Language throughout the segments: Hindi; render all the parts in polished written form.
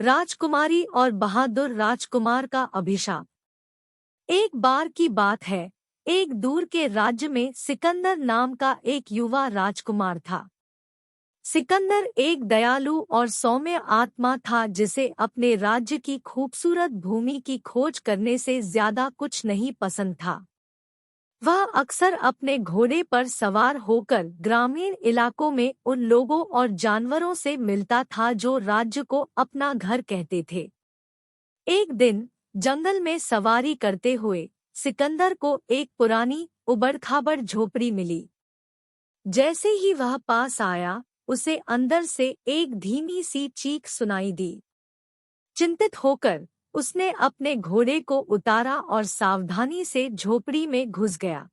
राजकुमारी और बहादुर राजकुमार का अभिशाप। एक बार की बात है, एक दूर के राज्य में सिकंदर नाम का एक युवा राजकुमार था। सिकंदर एक दयालु और सौम्य आत्मा था जिसे अपने राज्य की खूबसूरत भूमि की खोज करने से ज्यादा कुछ नहीं पसंद था। वह अक्सर अपने घोड़े पर सवार होकर ग्रामीण इलाकों में उन लोगों और जानवरों से मिलता था जो राज्य को अपना घर कहते थे। एक दिन जंगल में सवारी करते हुए सिकंदर को एक पुरानी उबड़-खाबड़ झोपड़ी मिली। जैसे ही वह पास आया, उसे अंदर से एक धीमी सी चीख सुनाई दी। चिंतित होकर उसने अपने घोड़े को उतारा और सावधानी से झोपड़ी में घुस गया।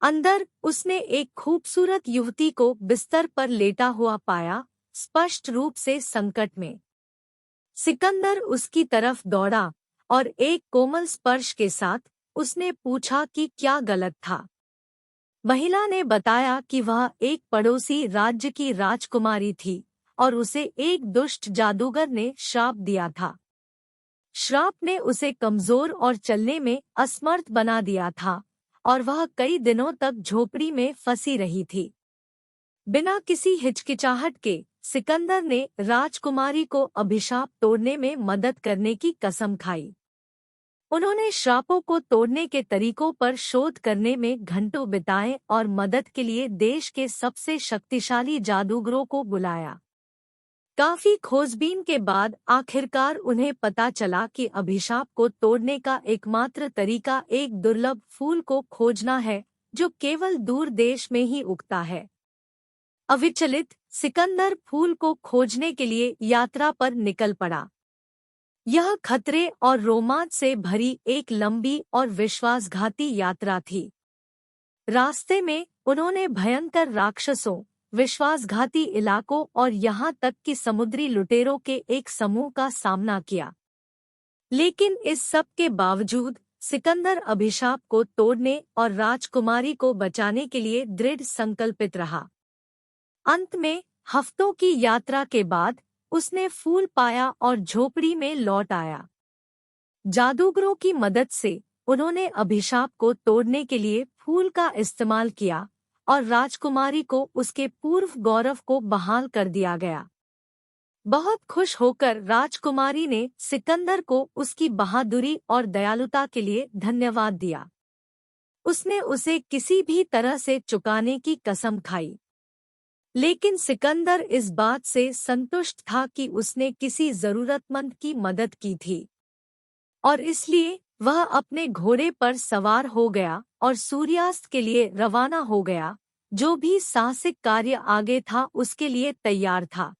अंदर उसने एक खूबसूरत युवती को बिस्तर पर लेटा हुआ पाया, स्पष्ट रूप से संकट में। सिकंदर उसकी तरफ दौड़ा और एक कोमल स्पर्श के साथ उसने पूछा कि क्या गलत था। महिला ने बताया कि वह एक पड़ोसी राज्य की राजकुमारी थी और उसे एक दुष्ट जादूगर ने श्राप दिया था। श्राप ने उसे कमजोर और चलने में असमर्थ बना दिया था और वह कई दिनों तक झोपड़ी में फंसी रही थी। बिना किसी हिचकिचाहट के सिकंदर ने राजकुमारी को अभिशाप तोड़ने में मदद करने की कसम खाई। उन्होंने श्रापों को तोड़ने के तरीकों पर शोध करने में घंटों बिताए और मदद के लिए देश के सबसे शक्तिशाली जादूगरों को बुलाया। काफी खोजबीन के बाद आखिरकार उन्हें पता चला कि अभिशाप को तोड़ने का एकमात्र तरीका एक दुर्लभ फूल को खोजना है जो केवल दूर देश में ही उगता है। अविचलित सिकंदर फूल को खोजने के लिए यात्रा पर निकल पड़ा। यह खतरे और रोमांच से भरी एक लंबी और विश्वासघाती यात्रा थी। रास्ते में उन्होंने भयंकर राक्षसों, विश्वासघाती इलाकों और यहाँ तक कि समुद्री लुटेरों के एक समूह का सामना किया। लेकिन इस सब के बावजूद सिकंदर अभिशाप को तोड़ने और राजकुमारी को बचाने के लिए दृढ़ संकल्पित रहा। अंत में हफ्तों की यात्रा के बाद उसने फूल पाया और झोपड़ी में लौट आया। जादूगरों की मदद से उन्होंने अभिशाप को तोड़ने के लिए फूल का इस्तेमाल किया और राजकुमारी को उसके पूर्व गौरव को बहाल कर दिया गया। बहुत खुश होकर राजकुमारी ने सिकंदर को उसकी बहादुरी और दयालुता के लिए धन्यवाद दिया। उसने उसे किसी भी तरह से चुकाने की कसम खाई। लेकिन सिकंदर इस बात से संतुष्ट था कि उसने किसी जरूरतमंद की मदद की थी और इसलिए वह अपने घोड़े पर सवार हो गया और सूर्यास्त के लिए रवाना हो गया। जो भी साहसिक कार्य आगे था उसके लिए तैयार था।